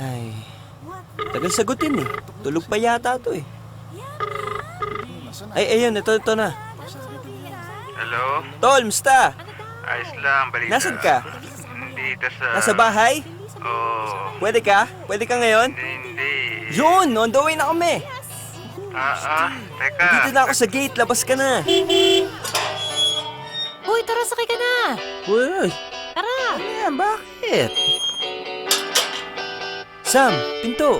Ay, tagal sagutin eh. Tulog pa yata to eh. Ay, ayun, ito na. Hello? Tol, musta? Ayos lang, balita. Nasaan ka? Dito sa... Nasa bahay? Oo. Pwede ka? Pwede ka ngayon? Hindi. Yun, on the way na kami. Teka. Dito na ako sa gate, labas ka na. Uy, tara, sakay ka na! Uy, Tara! ayan, bakit? Sam, pinto.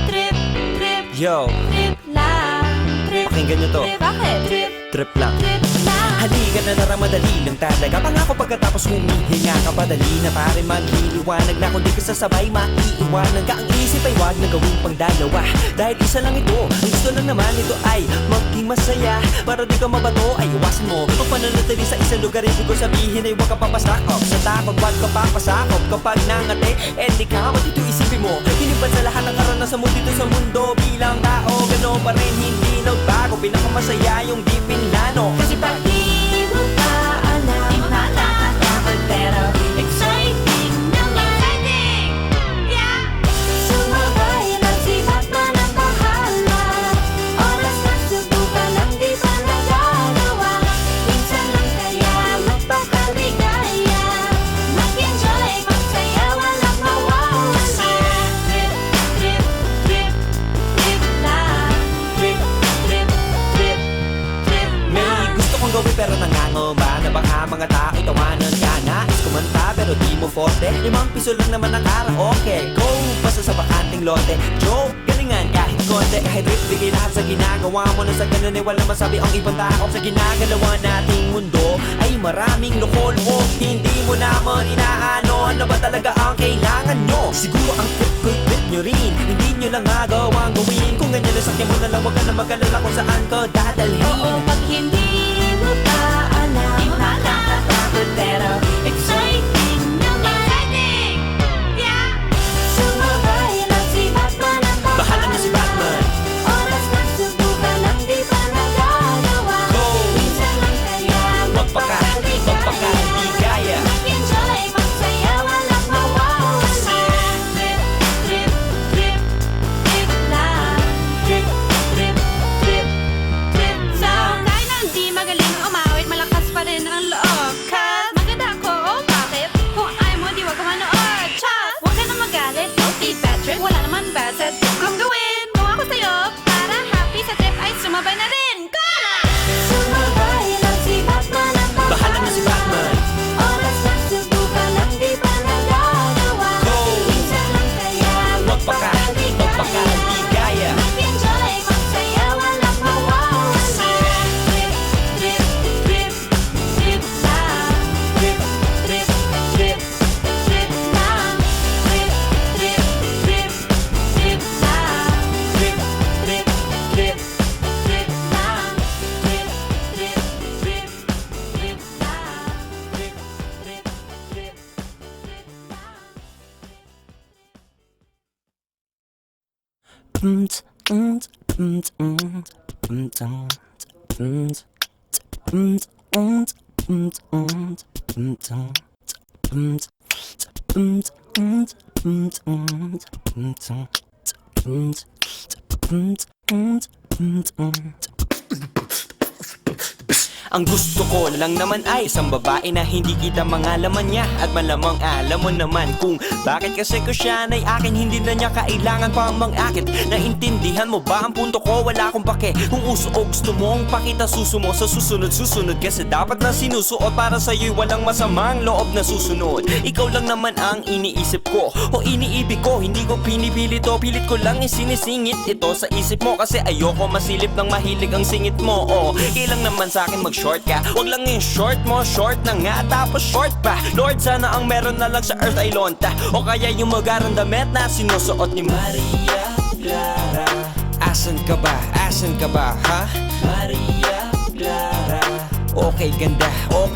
Trip, trip, Yo, trip lang. Trip, pakinggan nyo to. trip. Bakit? Trip, Trip lang. trip lang. Halika na naramadali lang talaga. Pangako pagkatapos humihinga ka padali na pare magliliwanag na kung di ka sasabay maiiwanan ka. Ang isip ay wag na gawing pang dalawa dahil isa lang ito. Ang gusto lang naman ito ay maging masaya. Para di ka mabato ay iwasan mo kung pananatili sa isang lugar. Ibig ko sabihin ay huwag ka papasakop sa takot. Wag ka papasakop kapag nangate di ka matito isipin mo. Hinipan sa lahat ng karanasan mo dito sa mundo. Bilang tao gano'n pa rin hindi nagbago. Pinakamasaya yung di pinlano. Kasi Pag di mo pa alam, nakakatakot pero exciting naman. Exciting! Yeah! Sumabay lang si Batman ang bahala. Oras na subukan lang di pa nagagawa. Minsan lang kaya magpakaligaya. Mag-enjoy, magsaya, walang mawawala. Trip, trip, trip, trip lang. Trip, trip, trip, trip may lang. gusto kong gawin pero nangangamba na baka mga tao'y tawanan ka. Nais kumanta pero di mo forte. 5 piso lang naman ang karaoke. Go! Basta sa bakanting lote. Joke! Galingan kahit konti. Kahit rip, bigay lahat sa ginagawa mo. Na sa ganun ay walang masabi ang ibang tao. Sa ginagalawa nating mundo ay maraming loko-loko. Hindi mo naman inaano. Ano ba talaga ang kailangan nyo? Siguro ang trip nyo rin. Hindi nyo lang magawang gawin. Kung ganyan na sakyan mo na lang, wag ka na mag-alala kung saan ka dadalhin. Oo, pag hindi mo pa alam, nakakatakot pero exciting naman. Exciting! Yeah! Sumabay lang si Batman ang Bahala na si Batman. Oras na subukan lang di pa nagagawa. Go! Minsan lang kaya Magpakaligaya. Mag-enjoy, magsaya, walang mawawala. Trip, trip, trip, trip lang. Trip, trip, trip, trip lang. Kahit na hindi magaling umawit, malakas pa rin ang loob. Cause maganda ako, oh bakit? Kung ayaw mo, di wag ka manood. Chas! Huwag ka na magalit, don't be bad trip. Wala naman bad set kung gawin. Kung ako sa'yo, para happy sa trip ay sumabay na rin. Go na! Sumabay lang si Batman ang Bahala na si Batman. Oras na subukan lang di pa nagagawa. Go! Minsan lang kaya Magpakaligaya. Mag-enjoy, magsaya, walang mawawala. Trip, trip, trip, trip lang. Trip, trip, trip, trip lang. Trip, trip, trip, trip lang. Trip, trip, trip, trip lang. Trip, trip, trip, trip lang. Trip, trip, trip, trip lang. Ang gusto ko lang naman ay isang babae na hindi kita mangalaman niya. At malamang alam mo naman kung bakit kasi ko siya ay akin. Hindi na niya kailangan pang mang-akit. Naintindihan mo ba ang punto ko? Wala akong pake kung uso o gusto mong pakita suso mo sa susunod. Kasi dapat na sinusuot para sa'yo'y walang masamang loob na susunod. Ikaw lang naman ang iniisip ko o iniibig ko. Hindi ko pinipilit to, pilit ko lang isinisingit ito sa isip mo. Kasi ayoko masilip ng mahilig ang singit mo. O ilang naman sa akin mag-short ka. Wag lang yung short mo, short na nga tapos short pa. Lord, sana ang meron na lang sa earth ay lonta. O kaya yung magarang damit na sinusuot ni Maria Clara. Asan ka ba? Asan ka ba, ha? Maria Clara. Okay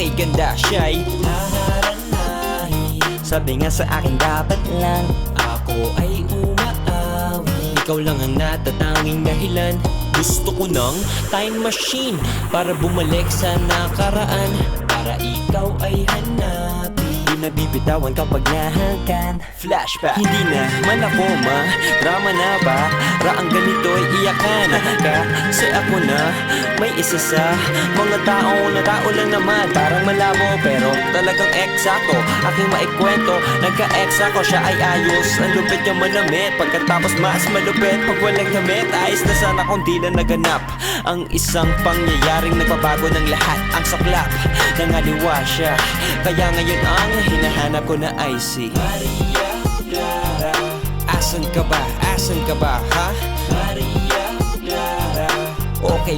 ganda, siya'y naharanahin. Sabi nga sa akin dapat lang ako ay umaawi. Ikaw lang ang natatanging dahilan. Gusto ko ng time machine para bumalik sa nakaraan. Para ikaw ay hanapin. Di nabibitawan kapag nahangkan. Flashback. Hindi na man ako drama na ba? Raang ganito'y iyakan ka. Kasi ako na may isa sa mga tao lang naman. Parang malabo pero talagang eksakto. Aking maikwento, nagka-ex ako, siya ay ayos. Ang lupit niya manamit, pagkatapos mas malupit. Pag walang damit, ayos na sana kung di na naganap ang isang pangyayaring nagpabago ng lahat. Ang saklap, nangaliwa siya. Kaya ngayon ang hinahanap ko na ay si Maria Clara. Asan ka ba? Asan ka ba, ha? Maria Clara. Okay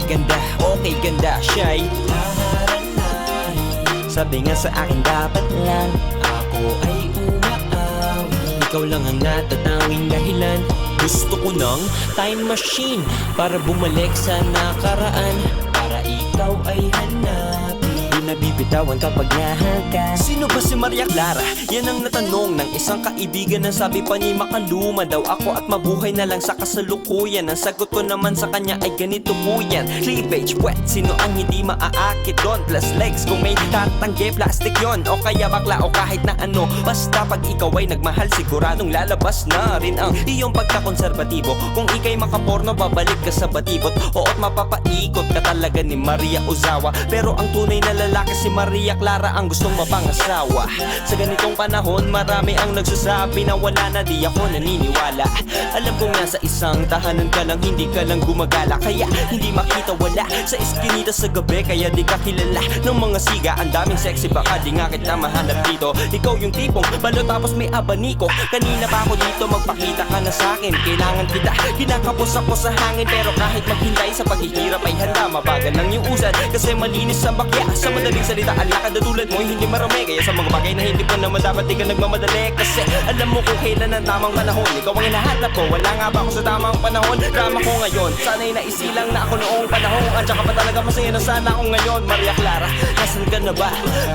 ganda, siya'y haharanahin. Sabi nga sa akin dapat lang ako ay umaawi. Ikaw lang ang natatanging dahilan. Gusto ko ng time machine para bumalik sa nakaraan, para ikaw ay hanapin. Di nabibitawan kapag nahangkan. Sino ba si Maria Clara? Yan ang natanong ng isang kaibigan na sabi pa niya makaluma daw ako at mabuhay na lang sa kasalukuyan. Ang sagot ko naman sa kanya ay ganito po yan. Cleavage, wet, sino ang hindi maaakit doon? Plus legs, kung may tatanggi, plastic yon. O kaya bakla o kahit na ano. Basta pag ikaw ay nagmahal, siguradong lalabas na rin ang iyong pagkakonserbatibo. Kung ikay makaporno, babalik ka sa batibot. Oo't mapapaikot ka talaga ni Maria Ozawa. Pero ang tunay na lalaki si Maria Clara ang gustong mapangasawa. Sa ganitong panahon, marami ang nagsasabi na wala na, di ako naniniwala. Alam kong nasa isang tahanan ka lang, hindi ka lang gumagala. Kaya hindi makita wala sa eskinita sa gabi. Kaya di ka kilala ng mga siga. Ang daming sexy, baka di nga kita mahanap dito. Ikaw yung tipong balo tapos may abaniko. Kanina pa ako dito, magpakita ka na sa'kin. Kailangan kita, kinakapos ako sa hangin. Pero kahit maghintay sa paghihirap ay handa. Mabagal lang yung usan kasi malinis ang bakya. Sa madaling salita, ang lakad na tulad mo hindi marami. Kaya sa mga bagay na hindi pa naman dapat di ka nagmamadali. Kasi alam mo kung kailan ang tamang panahon. Ikaw ang hinahanap ko, wala nga ba ako sa tamang panahon? Drama ko ngayon, sana'y naisilang na ako noong panahon. At saka pa talaga masaya na sana ako ngayon. Maria Clara, nasan ka na ba?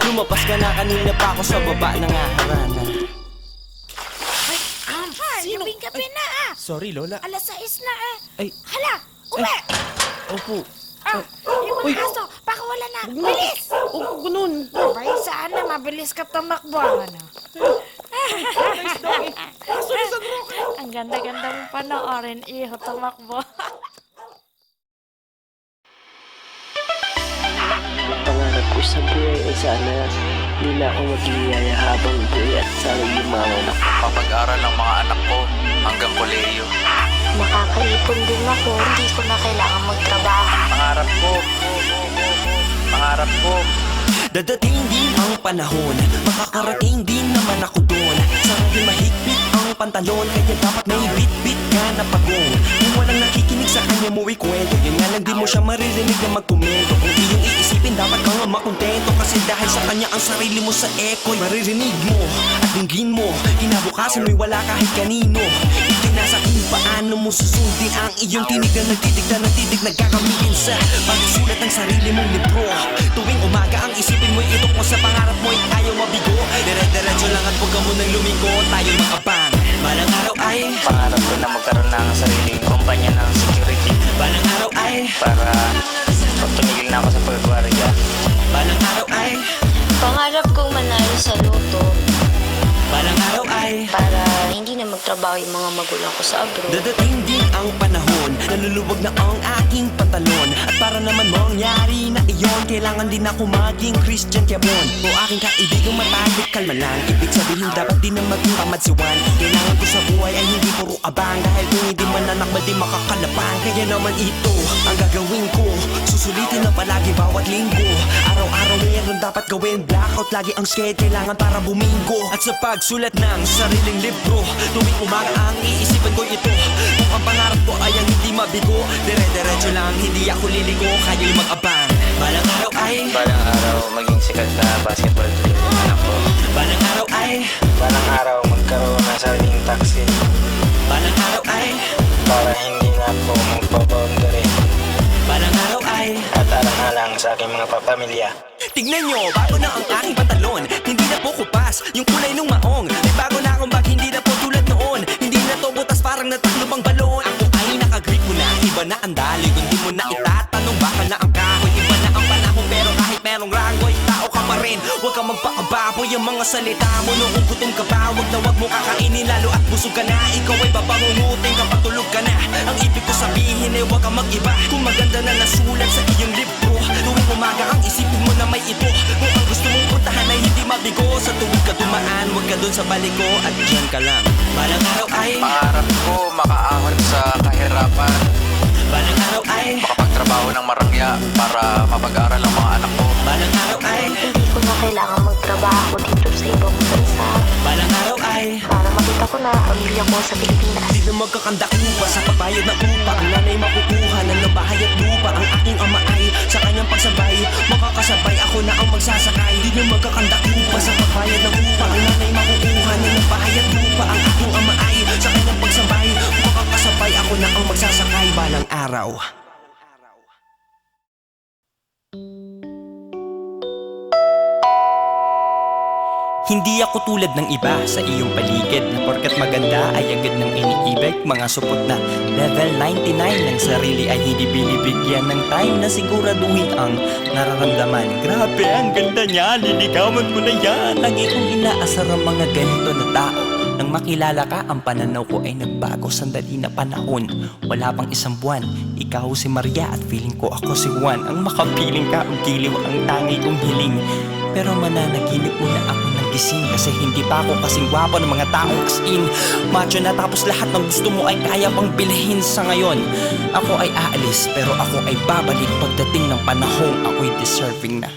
Lumabas ka na, kanina pa ako sa baba ng harana. Labing gabi na Sorry Lola. Alas 6 na Ay. Hala, uwi! Opo. Yung mga aso, baka wala na. Bilis! Opo, ganun. Abay, sana mabilis ka tumakbo. Ano? Ang ganda-ganda mong panoorin, iho, tumakbo. Pangarap ko sa buhay ay sana hindi na ako magliyaya habang buhay at sana yumaman ako. Mapag-aral ang mga anak ko hanggang kolehiyo. Makakaipon din ako, hindi ko na kailangan magtrabaho. Pangarap ko. Dadating din ang panahon, makakarating din naman ako doon. Sana din mahigpit ang pantalon, kaya dapat may bit-bit ka na pagong. Kung walang nakikinig sa kanya mo ikwento, yun nga lang di mo siya maririnig na magkomento. Kung iyong iisipin, dapat ka nga makontento. Kasi dahil sa kanya ang sarili mo sa echo'y maririnig mo at dinggin mo. Kinabukasan mo'y wala kahit kanino. Itinasa kung paano mo susundin ang iyong tinig na nagtitig na nagtitig. Nagkakamitin sa pagsulat ng sarili mong libro. Tuwing umaga ang isipin mo'y ito kung sa pangarap mo'y ayaw mabigo. Dire-diretso lang at huwag ka munang lumiko. Tayo makabang, balang araw ay Pangarap ko na magkaroon ng sariling kumpanya ng security. balang araw ay Para pag tumigil na ako sa pagkwarya, balang araw ay Pangarap kong manalo sa loto balang araw ay para hindi na magtrabaho yung mga magulang ko sa abroad. dadating din ang panahon, naluluwag na ang aking pantalon. At para naman mangyari na iyon, kailangan din ako maging Christian Kiamon. O aking kaibigang matalik, kalma lang. Ibig sabihin dapat din na maging kamadsiwan. Kailangan ko sa buhay ay hindi puro abang. Dahil kung hindi mananakmal di makakalapang. Kaya naman ito ang gagawin ko, susulitin na palagi bawat linggo. Araw-araw meron dapat gawin, blackout lagi ang skate. Kailangan para bumingo. At sa pagsulat ng sariling libro, tuwing umaga ang iisipan ko ito. Kung ang pangarap ko ay ang hindi mabigo, dire-diretso lang, hindi ako liligo. Kaya'y mag-abang, balang araw ay balang araw maging sikat na basketball player yung anak ko. balang araw ay Balang araw magkaroon ng sariling taxi balang araw ay para hindi na ako magpaboundary balang araw ay at alang-alang sa aking mga pamilya. tignan nyo, bago na ang aking pantalon. Hindi na po kupas, yung kulay nung maong. May bago na akong bag, hindi na po tulad noon. Hindi na to butas, parang nataklobang balon. Ako ay nakagrip mo na, iba na ang dali. Kung di mo na itatanong, baka na ang kahoy. Iba na ang panahon, pero kahit merong rangoy, tao ka pa rin. Huwag kang magpakababoy ang mga salita mo. Noong gutom ka pa, huwag na huwag mo kakainin. Lalo at busog ka na, ikaw ay babangungutin kapag tulog ka na. Ang ibig ko sabihin ay huwag kang mag-iba. Kung maganda na nasulat sa iyong libro, tuwing umaga ang isipin mo na may ito. Kung ang gusto mong puntahan ay hindi mabigo, sa tuwing ka dumaan, huwag ka dun sa baliko at dyan ka lang. Balang araw ay Pangarap ko makaahon sa kahirapan, balang araw ay makapagtrabaho ng marangya para mapag-aral ang mga anak ko. balang araw ay Hindi ko na kailangan magtrabaho dito sa ibang bansa balang araw ay para makita ko na ang pamilya ko sa Pilipinas. di na magkakandakuha sa pagbayad ng upa. Ang nanay makukuha ng bahay at lupa. Ang aking ama ay sa kanyang pagsabay, makakasabay ako na ang magsasakay. Di na magkakandakuha sa pagbayad ng upa. Ang nanay makukuha ng bahay at lupa. Ang aking ama ay sa kanyang pagsabay, makakasabay ako na ang magsasakay balang araw. Hindi ako tulad ng iba sa iyong paligid na porkat maganda ay agad ng iniibig. Mga supot na level 99 ng sarili ay hindi binibigyan ng time na siguraduhin ang nararamdaman. Grabe, ang ganda niya, liligawan ko na yan. Lagi kong inaasar ang mga ganito na tao. Nang makilala ka, ang pananaw ko ay nagbago. Sandali na panahon, wala pang isang buwan. Ikaw si Maria at feeling ko ako si Juan. Ang makapiling ka, ang giliw, ang tangi kong hiling. Pero mananaginip mo na ako ng gising, kasi hindi pa ako kasing gwapo ng mga taong as in macho na, tapos lahat ng gusto mo ay kaya pang bilhin sa ngayon. Ako ay aalis, pero ako ay babalik pagdating ng panahong ako'y deserving na.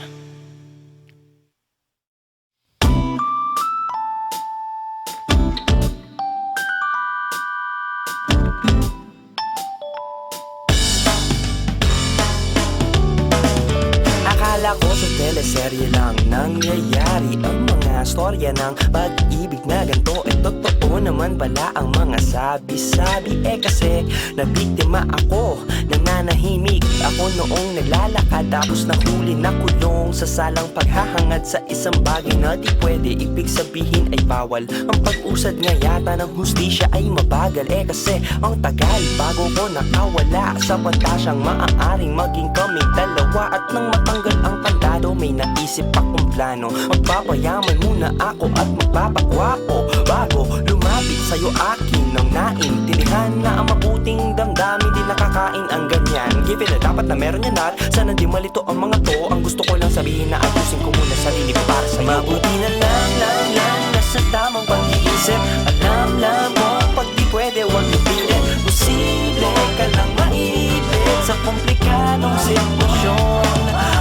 Akala ko sa teleserye lang nangyayari ang mga storya ng pag-ibig na ganito. Eh totoo naman pala ang mga sabi-sabi. Eh kasi nabiktima ako, nananahimik ako noong naglalakad, tapos nahuli na kulong sa salang paghahangad sa isang bagay na di pwede. Ibig sabihin ay bawal. Ang pag-usad nga yata ng hustisya ay mabagal. Eh kasi ang tagal bago ko nakawala sa pantasyang maaaring maging kaming dalawa. At nang matanggal ang kandado, may naisip akong plano. Magpapayaman muna ako at magpapakwapo bago lumapit sa'yo akin nang naintindihan na ang mabuting damdamin di nakakain ang ganyan. Given na dapat na meron yan at sana di malito ang mga to. Ang gusto ko lang sabihin na ayusin ko muna sarili ko para sa'yo. Mabuti na lang nasa tamang pag-iisip. Alam mo pag di pwede huwag ipilit. Posible ka lang maipit sa komplikadong sitwasyon.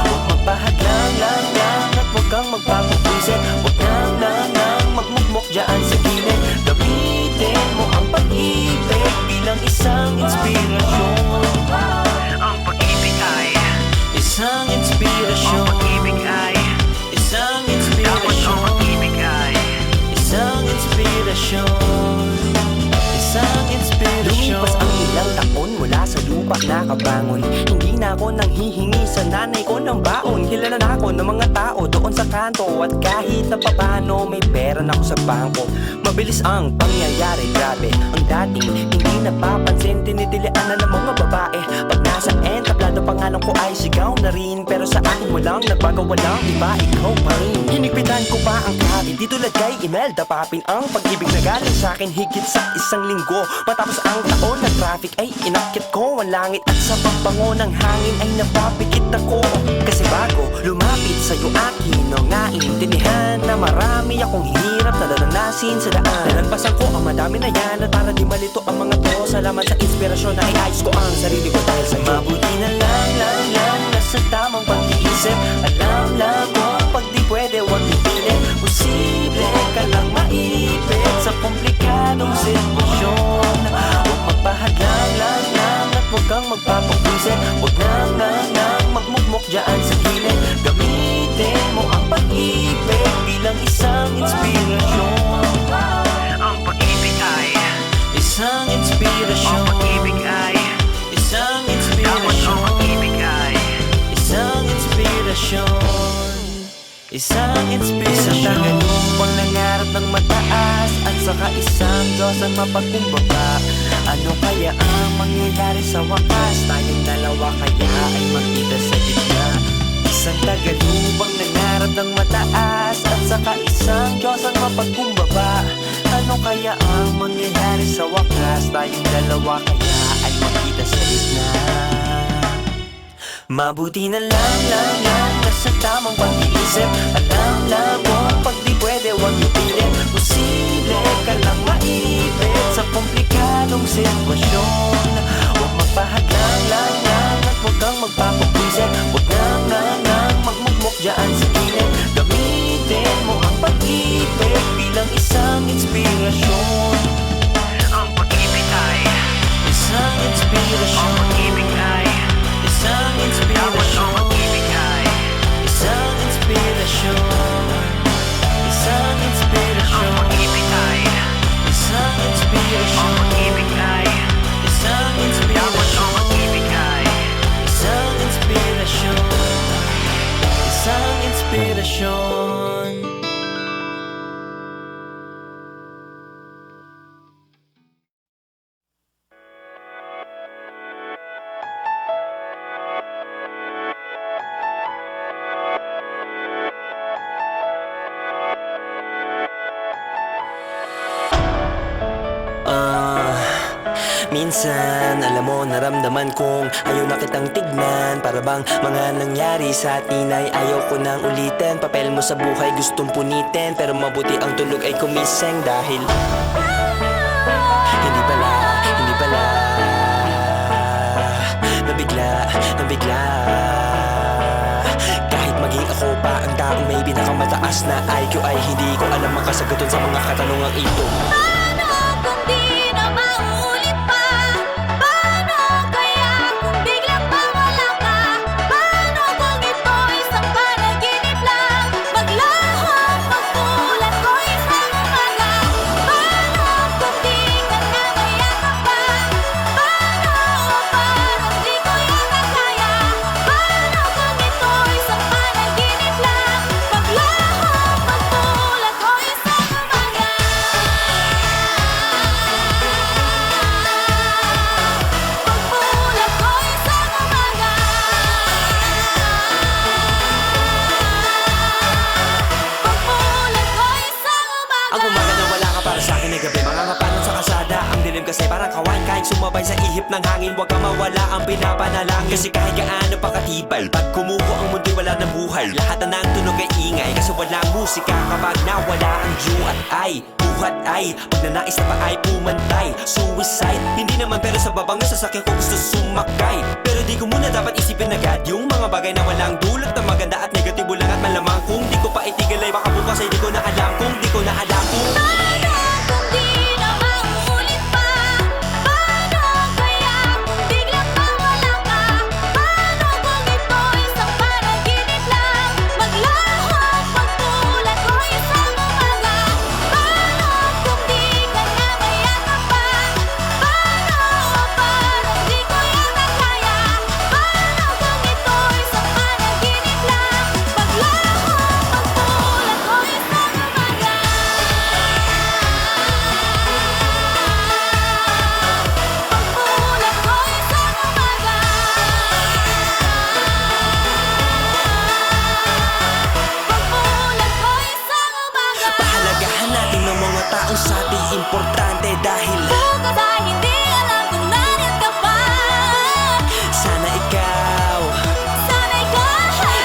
Huwag magpahadlang lang at huwag kang magpapagwisit. Huwag lang magmukmok dyan sa gilid. Gamitin mo ang pag-ibig bilang isang inspirasyon. Ang pag-ibig ay Isang inspirasyon. Ang pag-ibig ay Isang Dapat ang inspirasyon. pag-ibig ay Isang inspirasyon. Isang inspirasyon. Lumipas ang ilang taon mula sa lupa nakabangon. Hindi na ako nanghihingi sa nanay ko ng baon. Kilala na ako ng mga tao doon sa kanto. At kahit na papano may pera na ako sa bangko. Mabilis ang pangyayari, grabe. Ang dating hindi napapansin, tinitilian na ng mga babae. Pag nasa entablado pangalan ko ay sigaw na rin. Pero sa akin walang nagbago, walang iba, ikaw pa rin. Hinigpitan ko pa ang kabin, di tulad kay Imelda Papin. Ang pag-ibig na galing sa akin higit sa isang linggo. Matapos ang taon na traffic ay inakit ko ang langit. At sa pagbango ng hangin ay napapikit ako. Kasi bago lumapit sa'yo akin nang naintindihan na marami akong hirap na naranasin sa daan. Nalampasan ko ang madami na yan at para di malito ang mga to. Salamat sa inspirasyon na iayos ko ang sarili ko dahil sa'yo. Mabuti na lang nasa tamang pag-iisip. Alam mo pag di pwede huwag ipilit. Posible ka lang maipit sa komplikadong sitwasyon. Huwag magpahadlang lang at huwag kang magpapagwisit. Huwag lang magmukmok dyan sa gilid. Gamitin mo ang pag-ibig bilang isang inspirasyon. Ang pag-ibig ay Isang inspirasyon. Ang pag-ibig ay Isang Dapat inspirasyon. ang pag-ibig ay Isang inspirasyon. Isang inspirasyon. Isang tagalupang nangarap ng mataas at saka isang Diyos ang mapagkumbaba. Ano kaya ang mangyayari sa wakas? Tayong dalawa kaya ay magkita sa gitna. Isang tagalubang nangarap ng mataas at saka isang Diyos ang mapagkumbaba. Ano kaya ang mangyayari sa wakas? Tayong dalawa kaya ay magkita sa gitna. Mabuti na lang nasa tamang pag-iisip. Alam mo, pag di pwede huwag ipilit. Posible ka lang maipit sa komplikadong sitwasyon. Huwag magpahadlang at huwag kang magpapagwisit. Huwag nang magmukmok dyan sa gilid. Gamitin mo ang pag-ibig bilang isang inspirasyon. Ang pag-ibig ay Isang inspirasyon. Ang pag-ibig ay Isang Dapat ang inspirasyon. pag-ibig ay Isang inspirasyon. Isang Ang inspirasyon. pag-ibig ay Isang Ang inspirasyon. pag-ibig ay Isang Dapat ang inspirasyon. pag-ibig ay Isang inspirasyon. Isang inspirasyon. Minsan, alam mo, naramdaman kong ayaw na kitang tignan. Para bang mga nangyari sa atin ay ayaw ko nang ulitin. Papel mo sa buhay gustong punitin, pero mabuti ang tulog ay kumiseng dahil Hindi pala Nabigla Kahit maging ako pa ang taong may pinakamataas na IQ ay hindi ko alam ang kasagutan sa mga katanungang ito. Paano kung di na mauulit pa? Paano kaya kung biglang mawala ka? Paano kung ito isang panaginip lang? Maglahong magmulat ko isang umaga. Paano kung di ka na mayakap pa? Paano parang di ko yata kaya? Paano kung ito isang panaginip lang? Maglahong magmulat ko isang umaga. Pagmulat ko isang umaga. Pagmulat ko isang umaga. Ang umaga na wala ka para sa akin ay gabi. Mga kapanan sa kasada, ang dilim kasi parang kawan. Kahit sumabay sa ihip ng hangin, huwag ka mawala ang pinapanalangin. Kasi kahit gaano pa katibay, pag kumuho ang mundo'y wala ng buhay. Lahat na ng tunog ay ingay, kasi walang musika kapag nawala ang duat ay buhat ay pagnanais na pa ay pumantay. Suicide, hindi naman pero sa babang na sasakyan ko gusto sumakay. Pero di ko muna dapat isipin agad yung mga bagay na walang dulot na maganda at negatibo lang at malamang. Kung di ko pa itigil ay baka bukas ay di ko na alam. Kung di ko na alam kung Paano kung di na mauulit pa? Paano kaya kung biglang mawala ka? Paano kung ito isang panaginip lang? Maglahong magmulat ko isang umaga. Paano kung di ka na mayakap pa? Paano parang di ko yata kaya? Paano kung ito isang panaginip lang? Maglahong magmulat ko isang umaga. Pagmulat ko isang umaga. Pagmulat ko isang umaga. pahalagahan natin ng mga taong sa ating importante. Dahil Bukas ay hindi alam kung narin ka pa. sana ikaw Sana ikaw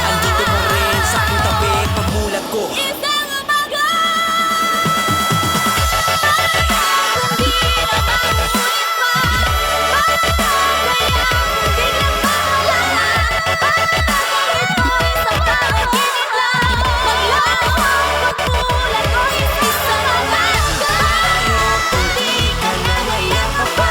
andito pa rin sa aking tabi. Pagmulat ko isang umaga. Kung di na mauulit pa. Paano kaya kung biglang mawala? Paano kung ito isang panaginip lang? Maglahong magmulat ko isang umaga. Paano kung di ka na mayakap pa?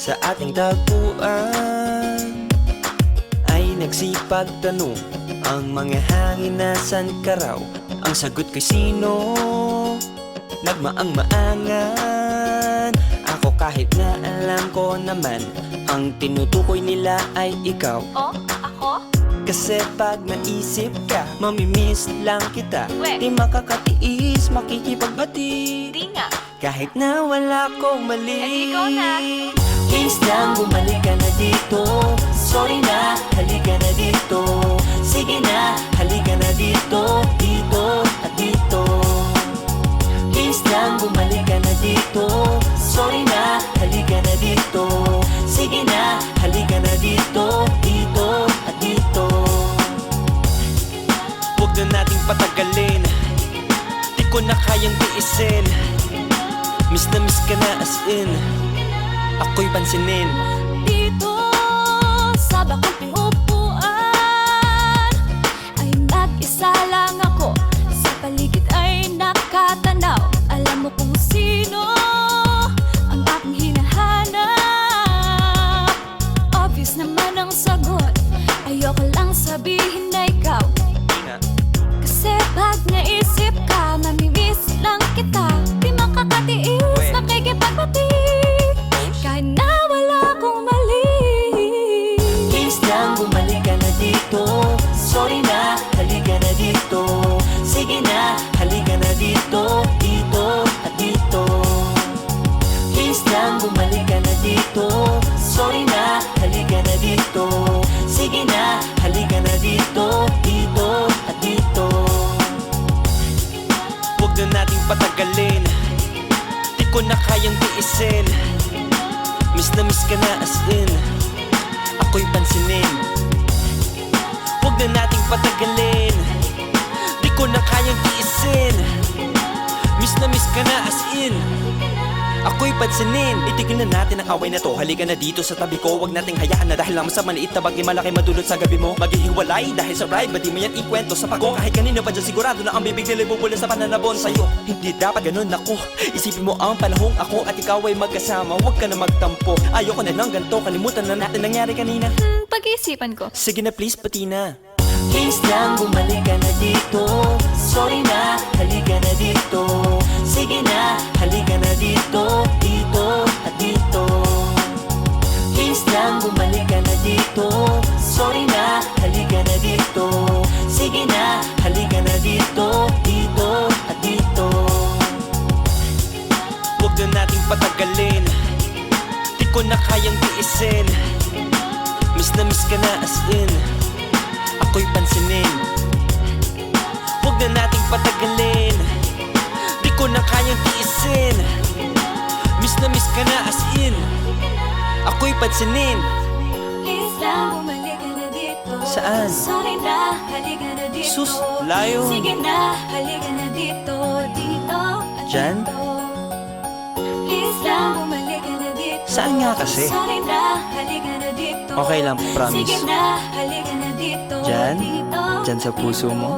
Sa ating tagpuan ay nagsipag tanong ang mga hangin, nasan ka raw? Ang sagot ko'y sino? Nagmaang-maangan ako kahit na alam ko naman ang tinutukoy nila ay ikaw. Oh, ako? Kasi pag naisip ka, mamimiss lang kita. We. Di makakatiis, makikipagbati. Di nga. Kahit na wala kong mali. Eh, ikaw na. Please lang, bumalik ka na dito. Sorry na, halika na dito. Sige na, halika na dito. Dito at dito. Please lang, bumalik ka na dito. Sorry na, halika na dito. Sige na, halika na dito. Dito at dito. Huwag na nating patagalin. Di ko na kayang tiisin. Miss na miss ka na as in. Ako'y pansinin. Dito sa bakong upuan ay mag-isa lang ako. Sa paligid ay nakatanaw. Alam mo kung sino ang aking hinahanap. Obvious naman ang sagot. Ayoko lang sabihin na ikaw. Kasi pag naisip ka, mamimiss lang kita. Di makakatiis, nakikipagbati. Kahit na wala akong mali. Please lang, bumalik ka na dito. Sorry na, halika na dito. Sige na, halika na dito. Dito at dito. Please lang, bumalik ka na dito. Sorry na, halika na dito. Sige na, halika na dito. Dito at dito. Huwag na nating patagalin. Di ko na kayang tiisin. Miss na miss ka na as in. Ako'y pansinin. Huwag na nating patagalin. Di ko na kayang tiisin. Miss na miss ka na as in. Ako'y pansinin. Itigil na natin ang away na to. Halika na dito sa tabi ko. Huwag nating hayaan na dahil lang sa maliit na bagay malaki madulot sa gabi mo. Maghihiwalay dahil sa ride. Ba't di mo yan ikwento sa pako? Kahit kanino pa dyan sigurado na ang bibig nila bubula sa pananabon sa'yo. Hindi dapat ganun ako. Isipin mo ang panahong ako at ikaw ay magkasama. Huwag ka na magtampo. Ayoko na lang ganito. Kalimutan na natin nangyari kanina. Pag-iisipan ko. Sige na please, pati na. Please lang, bumalik ka na dito. Sorry na, halika na dito. Sige na, halika na dito. Dito at dito. Please lang, bumalik ka na dito. Sorry na, halika na dito. Sige na, halika na dito. Dito at dito. Huwag na nating patagalin. Di ko na kayang tiisin. Miss na miss ka na as in. Ako'y pansinin. Huwag na nating patagalin. Di ko na kayang tiisin. Miss na miss ka na as in. Ako'y pansinin. Please lang, bumalik ka na dito. Saan? Sorry na, halika na dito. Sus, layo. Sige na, halika na dito. Dito at Diyan? dito. Please lang, bumalik ka na dito. Saan nga kasi? Sorry na, halika na dito. Okay lang, promise. Sige na, halika na dito. Diyan? Dito Diyan sa at puso dito. mo?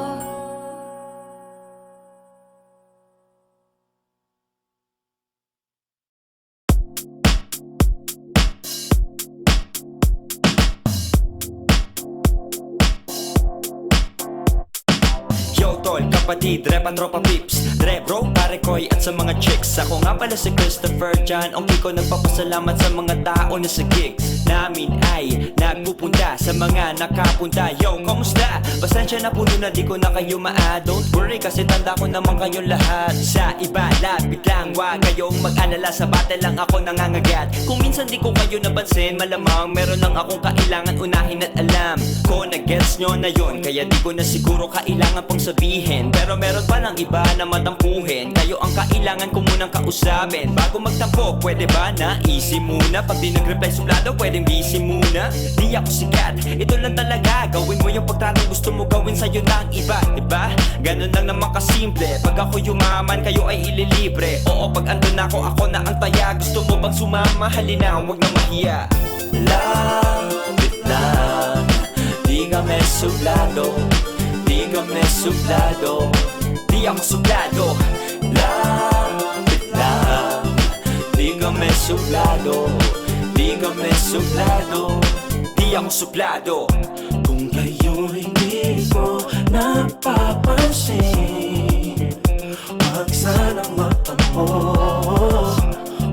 Yo tol, kapatid, rep at tropa pips. Re bro, pare koy at sa mga chicks. Ako nga pala si Christopher John. Ang Kiko nagpapasalamat sa mga tao na sa gigs namin ay nagpupunta sa mga nakapunta. Yo, kamusta? Pasensya na puno na di ko na kayo Don't worry kasi tanda ko naman kayong lahat. Sa iba, lapit lang, wag kayong mag-alala. Sa battle lang ako nangangagat. Kung minsan di ko kayo napansin, malamang meron lang akong kailangan unahin at alam ko na gets nyo na yon. Kaya di ko na siguro kailangan pang sabihin. Pero meron pa lang iba na matampuhin. Kayo ang kailangan ko munang kausapin. Bago magtampo, pwede ba na easy muna? Pag di nag-reply suplado, pwedeng busy muna. Di ako sikat, ito lang talaga. Gawin mo yung pagtratong gusto mo gawin sa'yo ng iba, diba? Ganun lang naman kasimple. Pag ako yumaman, kayo ay ililibre. Oo, pag andun ako, ako na ang taya. Gusto mo bang sumama? Halina, huwag na mahiya. Lapit lang, di kami suplado. Di kami suplado. Di ako suplado. Lapit lang, di kami suplado. Di kami suplado, di ako suplado. Kung kayo'y di ko napapansin, wag sanang matampo,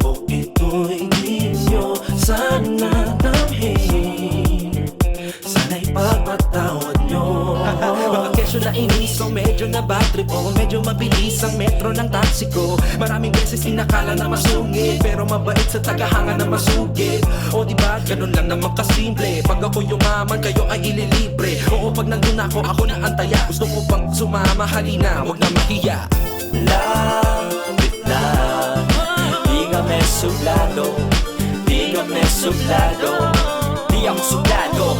o ito'y di nyo sana damhin. Sana'y pagpatawad nyo. Baka kesyo na inis o medyo na bad trip, o medyo mabilis ang metro ng taxi ko. Maraming beses sinakala na masungit, pero mabait sa tagahanga na masugit. O diba, ganun lang naman kasimple. Pag ako yumaman, kayo ay ililibre. Oo, pag nandun ako na antaya. Gusto mo bang sumama, halina, wag na mahiya. Lapit lang, di kami suplado, di kami suplado, di ako suplado.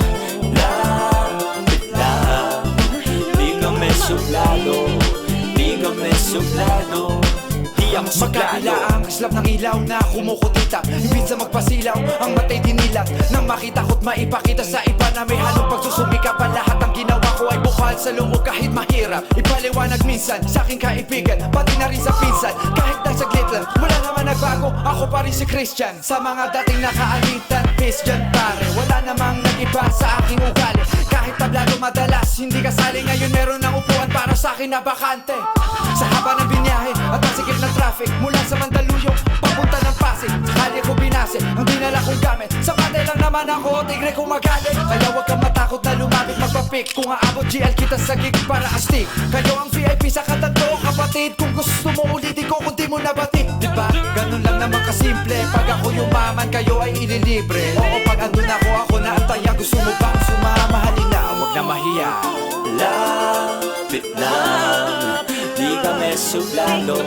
Lapit lang, di kami suplado, di kami suplado, di ako suplado. Magkabila ang islap ng ilaw na kumukutita, imbis sa magpasilaw, ang matay dinilat. Nang makita ko't maipakita sa iba na may halong pagsusumikap. Ang lahat ng ginawa ko ay bukal sa loob kahit mahirap. Ipaliwanag minsan sa aking kaibigan, pati na rin sa pinsan. Kahit na saglit lang, wala naman nagbago, ako pa rin si Christian. Sa mga dating nakaalitan, peace dyan pare. Wala namang nag-iba sa aking ugali. Kahit tablado madalas, hindi kasali. Ngayon meron ng upuan para sa akin na bakante. Sa haba ng binyahe at ang sikip ng traffic, mula sa Mandaluyong papunta ng Pasig, sakali ko binase ang dinala kong gamit. Sa patay lang naman ako, tigre kung magalit. Kaya huwag kang matakot na lumapit magpapik. Kung aabot GL kita sa gig para astig. Kayo ang VIP sa katanto, kapatid. Kung gusto mo ulitin ko kung di mo nabatid. Diba? Ganun lang naman kasimple. Pag ako yumaman, kayo ay ililibre. Oo, pag andun ako na antaya. Gusto mo bang sumama, halina, huwag na mahiya. Lapit lang, di kami suplado,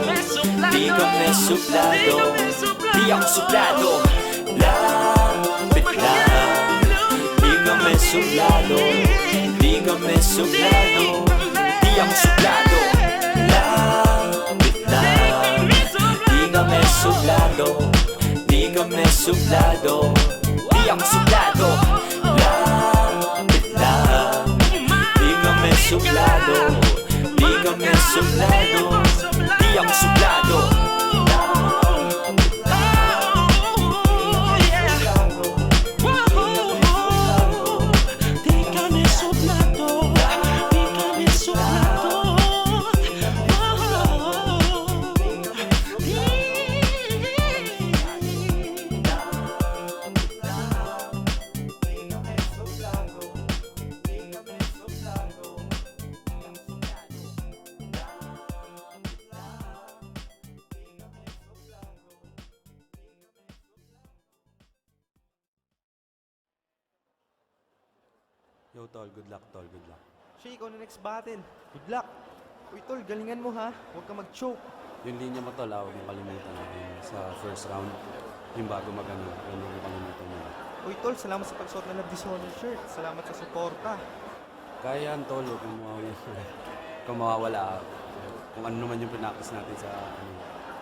di kami suplado, di ako suplado. Lapit lang, di kami suplado, di kami suplado, di ako suplado. Lapit lang, di kami suplado, di kami suplado, di ako suplado. Lapit lang, di kami suplado, di kami suplado, di ako suplado. Di kami suplado, di kami suplado. Yo tol, good luck tol, good luck. Shay, ikaw na next battle. Good luck. Uy, tol, galingan mo ha. Huwag ka mag-choke. Yung linya mo tol, huwag mo kalimutan yung sa first round. Yung bago magano, yun yung kalimutan mo. Uy, tol, salamat sa pagsuot na Love Dishonor shirt. Salamat sa suporta. Kaya yan tol, huwag mo kung mawawala. Kung ano naman yung pinakis natin sa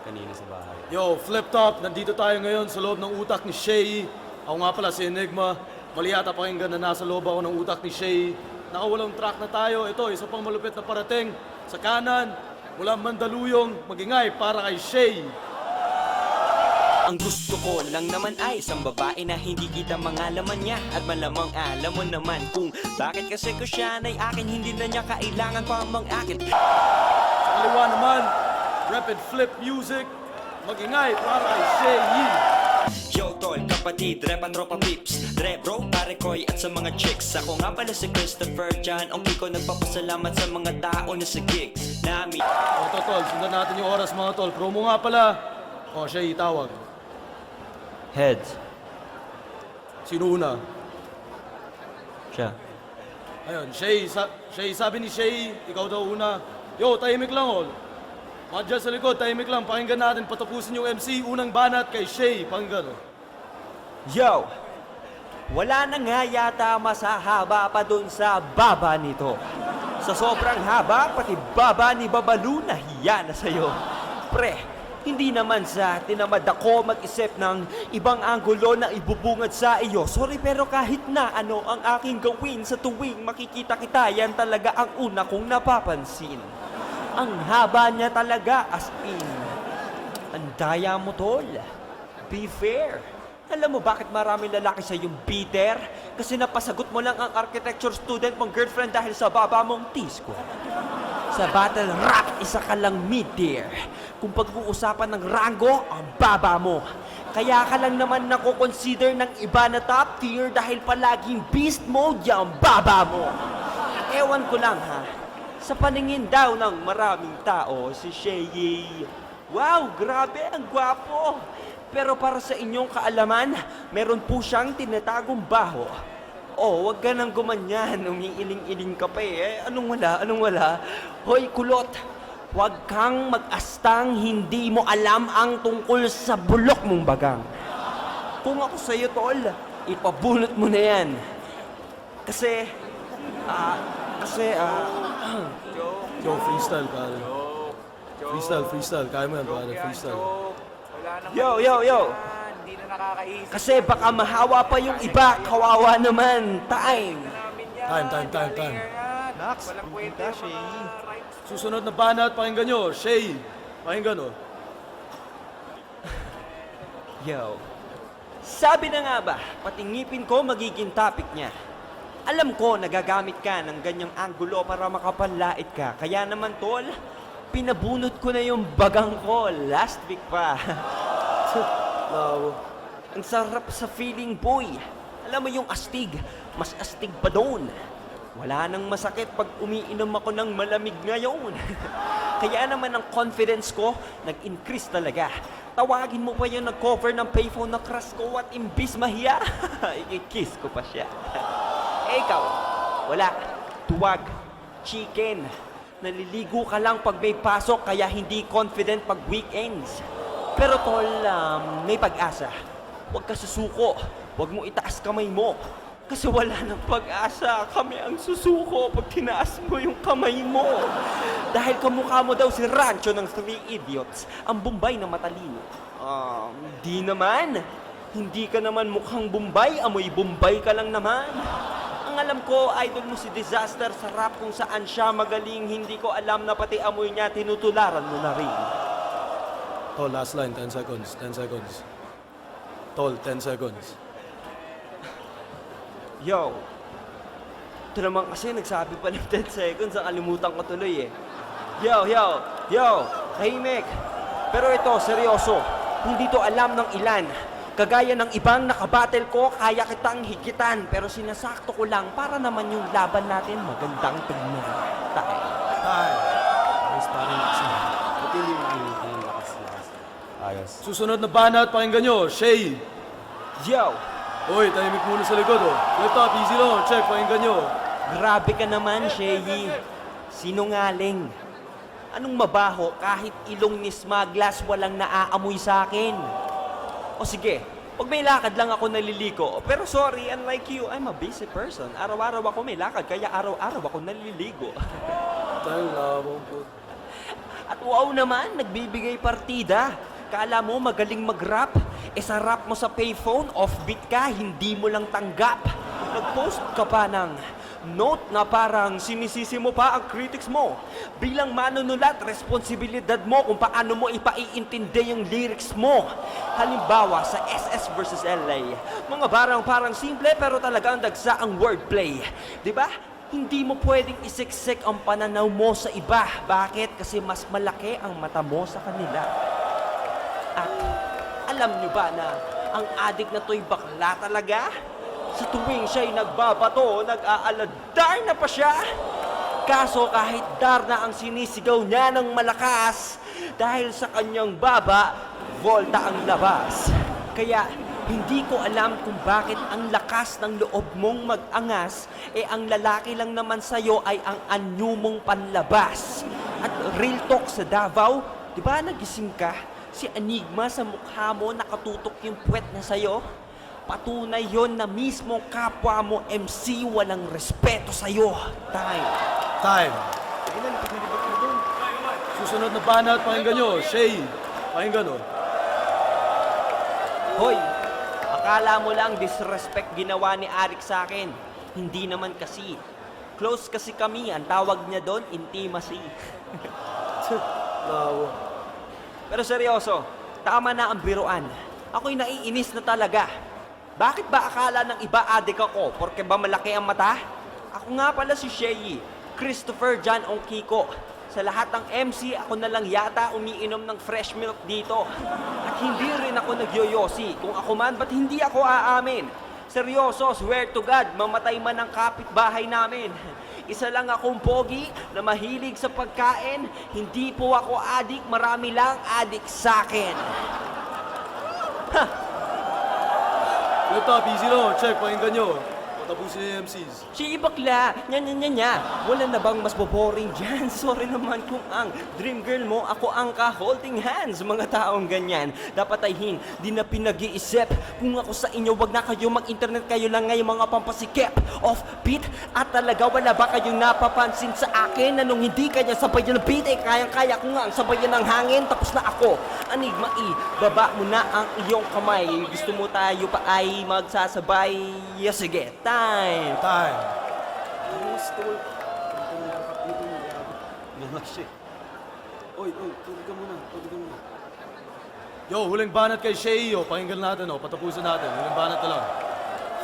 kanina sa bahay. Yo, Flip Top, nandito tayo ngayon sa loob ng utak ni Shay. Ako nga pala si Enigma. Mali yata pakinggan na nasa loob ako ng utak ni Shay. Nakawalong track na tayo. Ito, isa pang malupit na parating. Sa kanan, mula Mandaluyong, magingay para kay Shay. Ang gusto ko lang naman ay isang babae na hindi kita mangalaman niya. At malamang alam mo naman kung bakit kasi ko siya ay akin. Hindi na niya kailangan pa mang-akit. Sa kaliwa naman, Rap and Flip Music, magingay para kay Shay. Yo tol, kapatid, rep at tropa pips, rep bro, pare koy at sa mga chicks. Ako nga pala si Christopher John, ang Kiko nagpapasalamat sa mga tao na sa gigs namin. Ito tol, sundan natin yung oras mga tol. Promo nga pala. O, Shay, tawag. Heads. Sino una? Siya. Ayun, Shay, sabi ni Shay, ikaw daw una. Yo, tahimik lang all. Mga dyan sa likod, tahimik lang. Pakinggan natin, patapusin yung MC. Unang banat kay Shay. Pakinggan. Yo! Wala na nga yata masahaba pa dun sa baba nito. Sa sobrang haba, pati baba ni Babalu nahiya na sa'yo. Pre, hindi naman sa tinamad ako mag-isip ng ibang anggulo na ibubungad sa iyo. Sorry pero kahit na ano ang aking gawin sa tuwing makikita kita, yan talaga ang una kong napapansin. Ang haba niya talaga, as in. Ang daya mo, tol. Be fair. Alam mo bakit maraming lalaki sa yung bitter? Kasi napasagot mo lang ang architecture student mong girlfriend dahil sa baba mong T-squad. Sa battle rap, isa ka lang mid-tier. Kung pag-uusapan ng rango, ang baba mo. Kaya ka lang naman nako-consider ng iba na top tier dahil palaging beast mode yung baba mo. Ewan ko lang ha, sa paningin daw ng maraming tao, si Shay, wow, grabe, ang gwapo. Pero para sa inyong kaalaman, meron po siyang tinatagong baho. Oh, wag ka nang gumanyan, umiiling-iling ka pa eh. Anong wala? Hoy, kulot, wag kang mag-astang hindi mo alam ang tungkol sa bulok mong bagang. Kung ako sa'yo, tol, ipabunot mo na yan. Kasi, Yo, freestyle, pare. Freestyle. Kaya mo yan, pare. Freestyle. Yo! Hindi na nakakaisip. Kasi baka mahawa pa yung iba, kawawa naman. Time! Time. Nax, pupunta, Shay. Susunod na banat, pakinggan nyo. Shay, pakinggan oh. Yo, sabi na nga ba, pati ngipin ko magiging topic niya. Alam ko, nagagamit ka ng ganyang anggulo para makapanlait ka. Kaya naman, tol, pinabunot ko na yung bagang ko last week pa. Lawo. Ang sarap sa feeling, boy. Alam mo yung astig, mas astig pa doon. Wala nang masakit pag umiinom ako ng malamig ngayon. Kaya naman ang confidence ko, nag-increase talaga. Tawagin mo pa yung nag-cover ng payphone na crush ko at imbis mahiya. Ikikiss ko pa siya. Eh ikaw, wala. Tuwag. Chicken. Naliligo ka lang pag may pasok kaya hindi confident pag weekends. Pero tol, may pag-asa. Huwag ka susuko. Huwag mo itaas kamay mo. Kasi wala nang pag-asa. Kami ang susuko pag tinaas mo yung kamay mo. Dahil kamukha mo daw si Rancho ng Three Idiots, ang Bombay na matalino. Hindi naman. Hindi ka naman mukhang Bombay, amoy Bombay ka lang naman. Ang alam ko, idol mo si Disaster sa rap kung saan siya magaling. Hindi ko alam na pati amoy niya tinutularan mo na rin. Tol, last line, 10 seconds. Tol, 10 seconds. Yo, ito naman kasi nagsabi pa ng 10 seconds, ang alimutan ko tuloy eh. Yo, tahimik. Pero ito, seryoso, hindi to alam ng ilan. Kagaya ng ibang nakabattle ko, kaya kitang higitan. Pero sinasakto ko lang para naman yung laban natin magandang tignan. Tayo. Ayos pa rin kasi. Buti hindi yung lakas. Ayos. Susunod na banat, pakinggan nyo. Shay. Yo, Uy, tahimik muna sa likod oh. Laptop, easy lang. Check, pakinggan nyo. grabe ka naman, Shay. Sinungaling. Anong mabaho kahit ilong ni Smaglas walang naaamoy sa akin? O sige, pag may lakad lang ako naliligo. Pero sorry, unlike you, I'm a busy person. Araw-araw ako may lakad, kaya araw-araw ako naliligo. Tayo, labang po. At wow naman, nagbibigay partida. Kala mo magaling mag-rap? E sa rap mo sa payphone, offbeat ka, hindi mo lang tanggap. Nag-post ka pa ng note na parang sinisisi mo pa ang critics mo. Bilang manunulat, responsibilidad mo kung paano mo ipaiintindi yung lyrics mo. Halimbawa, sa SS versus LA, mga barang parang simple pero talagang dagsa ang wordplay. Diba? Hindi mo pwedeng isiksik ang pananaw mo sa iba. Bakit? Kasi mas malaki ang mata mo sa kanila. At alam nyo ba na ang adik na to'y bakla talaga? Sa tuwing siya'y nagbabato, nag-aaladar na pa siya. Kaso kahit dar na ang sinisigaw niya ng malakas, dahil sa kanyang baba, volta ang labas. Kaya hindi ko alam kung bakit ang lakas ng loob mong mag-angas, ang lalaki lang naman sa'yo ay ang anyo mong panlabas. At real talk sa Davao, di ba nagising ka? Si Enigma sa mukha mo, nakatutok yung puwet na sa'yo. Patunay yon na mismo kapwa mo MC walang respeto sa'yo. Time. Susunod na banat, pakinggan nyo. Shay, pakinggan oh. Hoy, akala mo lang disrespect ginawa ni Arik sa akin. Hindi naman kasi. Close kasi kami, ang tawag niya doon, intimacy. Lawo. Pero seryoso, tama na ang biruan. Ako'y naiinis na talaga. Bakit ba akala ng iba adik ako? Porke ba malaki ang mata? Ako nga pala si Shei, Christopher John Ongkiko. Sa lahat ng MC, ako na lang yata umiinom ng fresh milk dito. At hindi rin ako nagyoyosi. Kung ako man, ba't hindi ako aamin? Seryoso, swear to God, mamatay man ang kapitbahay namin. Isa lang akong pogi na mahilig sa pagkain. Hindi po ako adik, marami lang adik sa akin. Ha! Laptop, easy no. Check, pakinggan nyo. Patapusin yung MCs. Si bakla, nya. Wala na bang mas boring dyan? Sorry naman kung ang dream girl mo, ako ang ka-holding hands. Mga taong ganyan, dapat ay hindi na pinag-iisip. Kung ako sa inyo, wag na kayo mag-internet, kayo lang ngayon mga pampasikip. Off-beat, at talaga wala ba kayong napapansin sa akin? Na nung hindi kanya sabayan ng beat, eh kayang-kaya ko nga ang sabayan ng hangin. Tapos na ako, Enigma E, baba mo na ang iyong kamay. Gusto mo tayo pa ay magsasabay? Sige, time. Oy, tulog ka muna. Yo, huling banat kay Shea, pakinggan natin, patapusin natin. Huling banat na lang.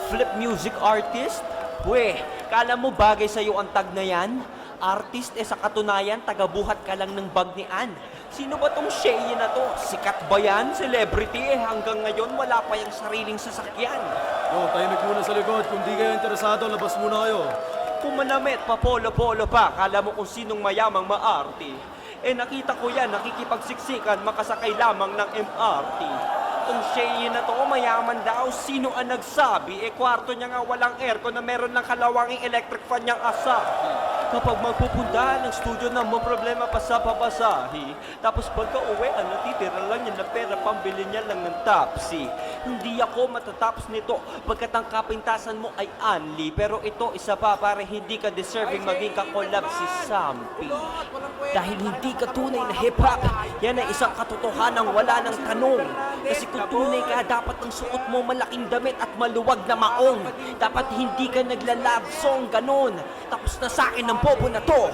Flip music artist? Pwe, kala mo bagay sa'yo ang tag na yan? Artist sa katunayan, tagabuhat ka lang ng bag ni Ann. Sino ba tong Shea na to? Sikat ba yan? Celebrity hanggang ngayon wala pa yung sariling sasakyan. Yo, tahimik muna sa likod. Kung di kayo interesado, labas muna kayo. Kung manamit, papolo-polo pa, kala mo kung sinong mayamang maarte. Nakita ko yan, nakikipagsiksikan, makasakay lamang ng MRT. Kung Shea na to, mayaman daw, sino ang nagsabi? Kwarto niya nga walang aircon na meron ng kalawanging electric fan niyang Asahi. Kapag magpupunta ng studio na mo problema pa sa papasahi. Tapos pagka uwi, natitira lang niya na pera, pambili niya lang ng taxi. Hindi ako matatapos nito, pagkat ang kapintasan mo ay unli. Pero ito, isa pa, pare hindi ka deserving maging kakolab si Sampi. Dahil hindi ka tunay na hip-hop, yan ay isang katotohanang wala ng tanong. Kasi kung tunay ka, dapat ang suot mo malaking damit at maluwag na maong. Dapat hindi ka nagla-love song, ganon. Tapos na sa akin ng bobo na to.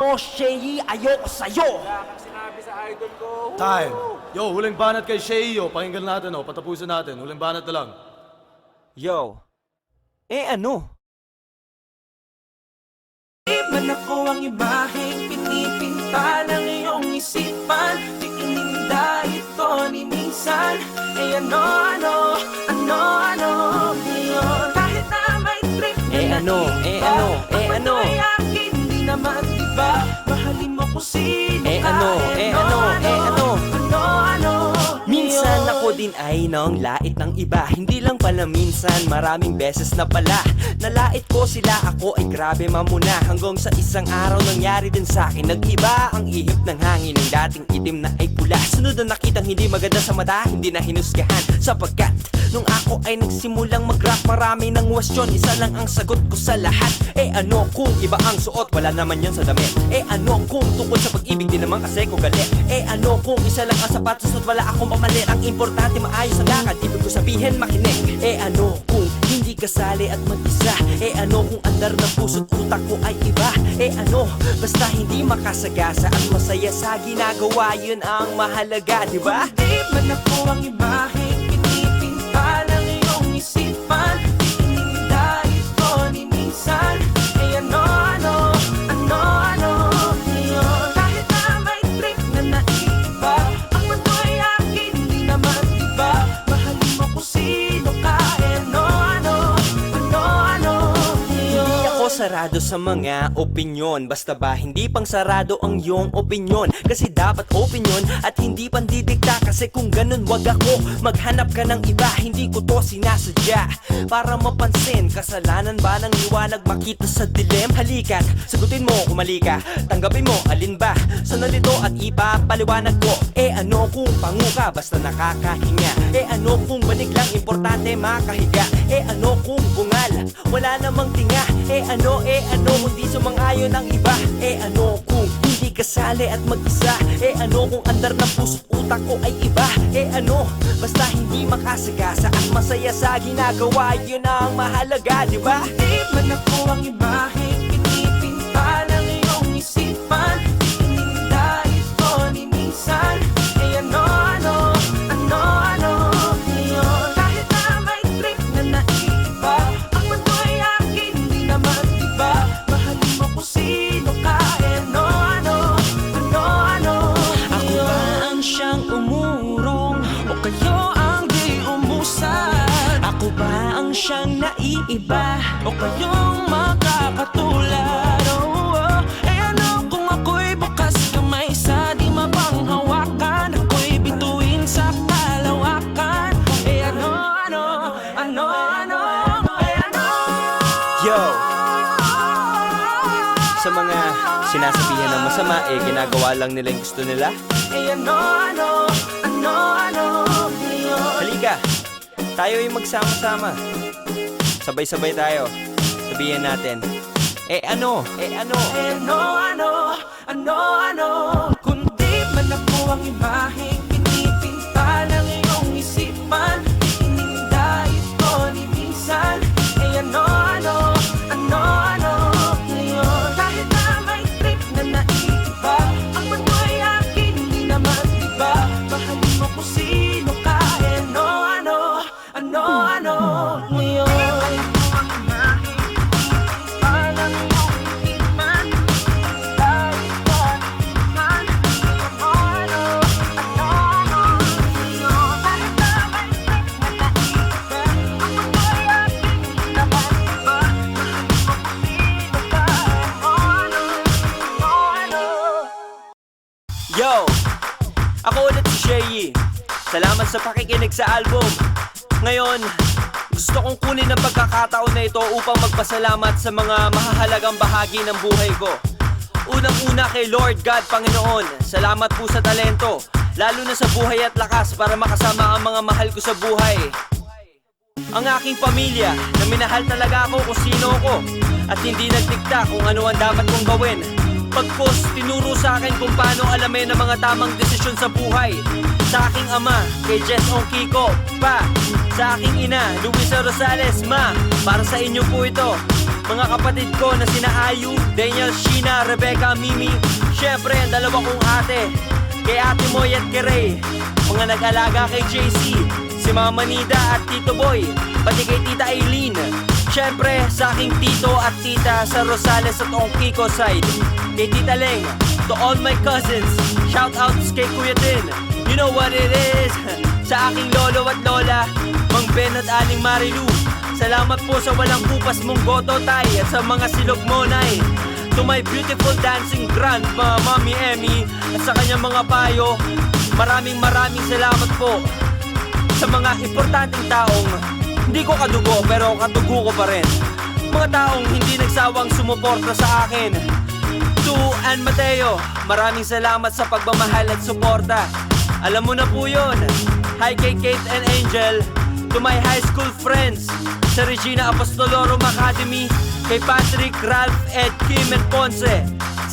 O Shea, ayoko sa'yo. Sinabi sa idol ko. Time. Yo, huling banat kay Shea, pakinggan natin, patapusin natin. Huling banat na lang. Yo. Ano? Man ako ang ibaheng pinipinta ng iyong isipan. Di ininda ito ni minsan. Ano yun. Kahit na may trip na ano? Ay akin, di naman diba? Mahalin mo kung sino ka. Minsan ako din ay nang lait ng iba. Hindi lang pala minsan, maraming beses na pala. Nalait ko sila, ako ay grabe mamuna. Hanggang sa isang araw nangyari din sa akin. Nag-iba ang ihip ng hangin, ng dating itim na ay pula. Sunod na nakitang hindi maganda sa mata, hindi na hinusgahan. Sapagkat nung ako ay nagsimulang mag-rap, marami ng wasyon, isa lang ang sagot ko sa lahat. Ano kung iba ang suot, wala naman yan sa damit. Ano kung tungkol sa pag-ibig, di naman kasi ko galit. Ano kung isa lang ang sapatos at wala akong pamalit. Ang importante maayos ang lakad, ibig ko sabihin makinig. Ano kung hindi kasali at mag-isa. Ano kung andar ng puso't utak ko ay iba. Ano, basta hindi makasagasa at masaya sa ginagawa, yun ang mahalaga, di ba? Di man ako ang ibaheng pinipinta ng iyong isipan. Di ininda ito ni minsan. Ano yun. Kahit na may trick na naiiba, ang mundo ay akin, di naman diba? Mahalin mo kung sino ka. Hindi ako sarado sa mga opinyon. Basta ba hindi pang sarado ang iyong opinyon? Kasi dapat opinyon at hindi pandidikta. Kasi kung ganun wag ako maghanap ka ng iba. Hindi ko to sinasadya para mapansin. Kasalanan ba ng liwanag makita sa dilim? Halika't sagutin mo kung mali ka. Tanggapin mo alin ba sa nalito at ipapaliwanag ko. Ano kung pangu ka basta nakakahinga? Ano kung manig lang importante makahiga? Ano kung bungal wala namang tinga? Ano kung di sumang-ayon ang iba? Ano kung hindi kasali at mag-isa? Ano kung andar ng puso't utak ko ay iba? Ano, basta hindi makasagasa at masaya sa ginagawa, yun ang mahalaga, di ba? Di man ako ang ibaheng pinipinta ng iyong isipan. Di ininda ito ni minsan. Ano siyang naiiba o kayong makakatulad. Eh ano kung ako'y bukas kamay sa di mapanghawakan, ako'y bituin sa kalawakan. Eh ano. Yo! Sa mga sinasabihan ng masama, ginagawa lang nila yung gusto nila. Eh ano. Halika, tayo yung magsama-sama. Sabay-sabay tayo. Sabihin natin, ano. Kundi man ako ang imaheng pinipinta ng iyong isipan, ininindait ko ni minsan. Ano. Ngayon, kahit na may trip na naiiba, ang mundo ay akin, hindi naman diba? Mahalin mo kung sino ka. Ano. Ngayon, ang imaheng pinipinta ng iyong isipan, ininindait ko ni minsan. Ano. Ngayon, kahit na may trip na naiiba, ang mundo ay akin, hindi naman diba? Yo! Ako ulit si Shay. Salamat sa pakikinig sa album. Ngayon, gusto kong kunin ang pagkakataon na ito upang magpasalamat sa mga mahahalagang bahagi ng buhay ko. Unang-una kay Lord God Panginoon, salamat po sa talento, lalo na sa buhay at lakas para makasama ang mga mahal ko sa buhay. Ang aking pamilya, na minahal talaga ako kung sino ako at hindi nagdikta kung ano ang dapat kong gawin. Pagkos, tinuro sa akin kung paano alamin ang mga tamang desisyon sa buhay. Sa aking ama, kay Jess Ong Kiko, pa. Sa aking ina, Luisa Rosales, ma. Para sa inyo po ito. Mga kapatid ko na sina Ayu, Daniel, Sheena, Rebecca, Mimi. Siyempre, ang dalawa kong ate, kay Ate Moy at kay Ray. Mga nag-alaga kay JC, si Mama Nida at Tito Boy, pati kay Tita Aileen. Siyempre, sa aking tito at tita sa Rosales at Ong Kiko side. Kay Tita Leng, to all my cousins, shoutouts kay Kuya Tin. You know what it is. Sa aking lolo at lola, Mang Ben at Aling Marilu. Salamat po sa walang kupas mong goto, tay, at sa mga silog mo, nay. To my beautiful dancing grandma, Mommy Emmy, at sa kanyang mga payo, maraming salamat po. Sa mga importanteng taong hindi ko kadugo pero kadugo ko pa rin. Mga taong hindi nagsawang sumuporta sa akin. To Ann Mateo, maraming salamat sa pagmamahal at suporta. Alam mo na po yun. Hi kay Kate and Angel. To my high school friends, sa Regina Apostolorum Academy, kay Patrick, Ralph, Ed, Kim, and Ponce.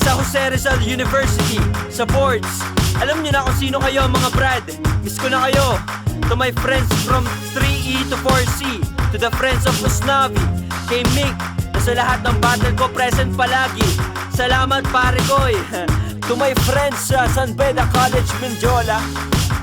Sa Jose Rizal University, sa boards. Alam nyo na kung sino kayo mga brad. Miss ko na kayo. To my friends from 3E to 4C, to the friends of Usnavi, kay Mick, na sa lahat ng battle ko present palagi. Salamat pare koy. To my friends sa San Beda College, Mindiola,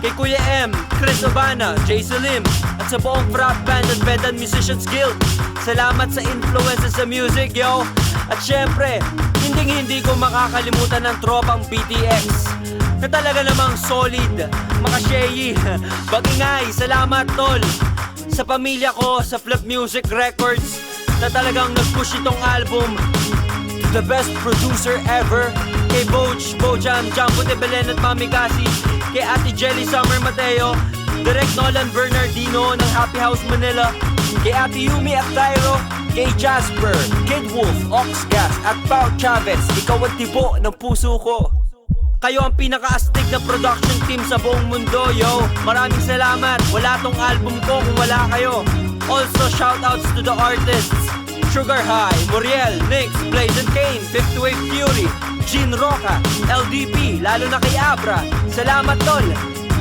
kay Kuya M, Chris Obana, Jay Salim, at sa buong frat band at Bedan Musicians Guild. Salamat sa influences sa music, yo. At syempre, hindi ko makakalimutan ng tropang BTX na talaga namang solid, makasyeyi, bagingay, salamat tol. Sa pamilya ko, sa Flip Music Records, na talagang nag-push itong album. The best producer ever, kay Bojam, Jambo de Belen at Mami Kasi, kay Ate Jelly Summer Mateo, Direk Nolan Bernardino ng Happy House Manila, kay Ate Yumi at Tyro, kay Jasper, Kid Wolf, Oxgas at Pao Chavez. Ikaw ang tibo ng puso ko. Kayo ang pinaka-astig na production team sa buong mundo, yo. Maraming salamat. Wala tong album ko kung wala kayo. Also, shoutouts to the artists Sugar High, Muriel, Nix, Blaze and Kane, Fifth Wave Fury, Gene Roca, LDP, lalo na kay Abra. Salamat tol.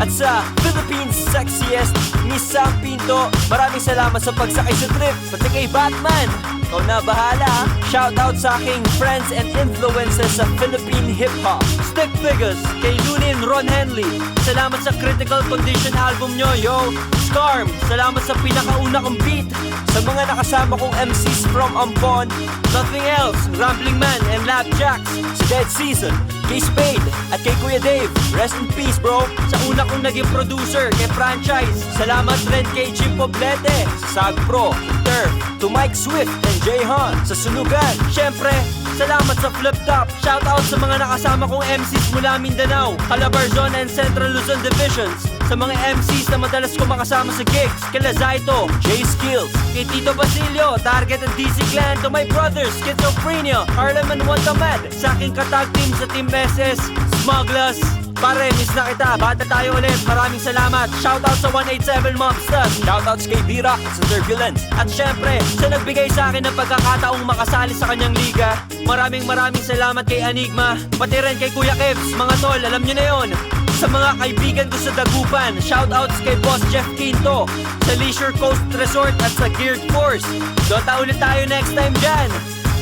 At sa Philippines Sexiest, Miss Sam Pinto, maraming salamat sa pagsakay sa trip. Pati kay Batman, ikaw na bahala. Shoutout sa aking friends and influences sa Philippine hip-hop. Stick Figures, kay Lunin Ron Henley, salamat sa Critical Condition album nyo, yo. Scarm, salamat sa pinakauna kong beat. Sa mga nakasama kong MCs from Ampon, Nothing Else, Rambling Man and Lab Jacks, sa Dead Season, kay Spade at kay Kuya Dave. Rest in peace bro. Sa una kong naging producer, kay Franchise. Salamat rin kay Jim Poblete, sa Sag Pro, Turf, to Mike Swift and Jay Han sa Sunugan. Syempre, salamat sa Flip Top. Shoutout sa mga nakasama kong MCs mula Mindanao, Calabarzon and Central Luzon Divisions. Sa mga MCs na madalas ko makasama sa gigs, kila Zaito, J Skills, kay Tito Basilio, Target at DC Clan, to my brothers, Schizophrenia, Harlem and Wantamad, sa aking katag team sa Team SS, Smugglers. Pare, miss na kita. Bata tayo ulit. Maraming salamat. Shoutout sa 187 Mobsters. Shoutouts kay Bira sa Turbulence. At syempre, sa nagbigay sa akin ng pagkakataong makasali sa kanyang liga. Maraming salamat kay Enigma. Pati rin kay Kuya Kevs. Mga tol, alam nyo na yon. Sa mga kaibigan ko sa Dagupan, shoutouts kay Boss Jeff Quinto, sa Leisure Coast Resort at sa Geared Force. Dota ulit tayo next time dyan.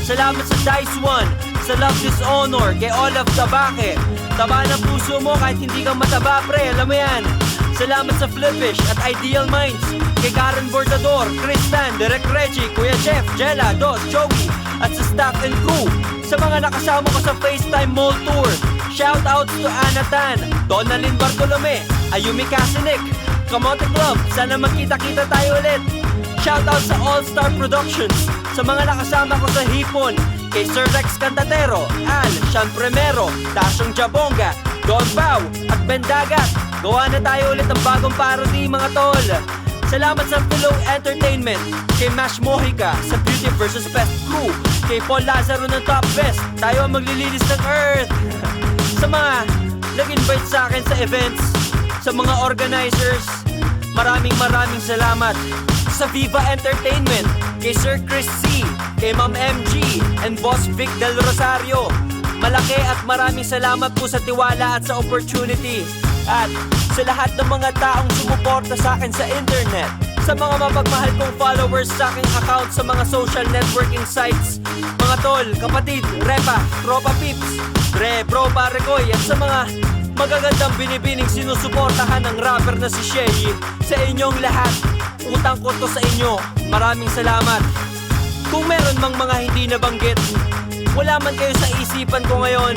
Salamat sa Dice One, sa Love Dishonor, kay Olaf Tabake. Taba ng puso mo kahit hindi kang mataba pre, alam mo yan. Salamat sa Flipish at Ideal Minds, kay Karen Bordador, Kristan, Derek Reggie, Kuya Jeff, Jella, Dos, Joey, at sa staff and crew. Sa mga nakasama ko sa FaceTime Mall Tour, shoutouts to Anatan, Donalyn Bartolome, Ayumi Kasinik, Kamote Club, sana magkita-kita tayo ulit. Shoutout sa All Star Productions, sa mga nakasama ko sa Hipon, kay Sir Rex Cantatero, Al, Sean Primero, Dasyong Jabonga, Don Bao, at Ben Dagat. Gawa na tayo ulit ng bagong parody mga tol. Salamat sa Pillow Entertainment, kay Mash Mojica, sa Beauty vs. Best Crew, kay Paul Lazaro ng Top Best, tayo ang maglilinis ng Earth. Sa mga nag-invite sa akin sa events, sa mga organizers, maraming salamat. Sa Viva Entertainment, kay Sir Chris C, kay Ma'am MG, and Boss Vic Del Rosario. Malaki at maraming salamat po sa tiwala at sa opportunity. At sa lahat ng mga taong sumuporta sa akin sa internet, sa mga mapagmahal kong followers sa aking account sa mga social networking sites, mga tol, kapatid, repa, tropa pips, bro, pare koy, at sa mga magagandang binibining sinusuportahan ng rapper na si Shay, sa inyong lahat, utang ko to sa inyo. Maraming salamat. Kung meron mang mga hindi nabanggit, wala man kayo sa isipan ko ngayon,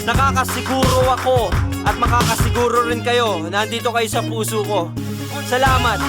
nakakasiguro ako at makakasiguro rin kayo na nandito kayo sa puso ko. Salamat.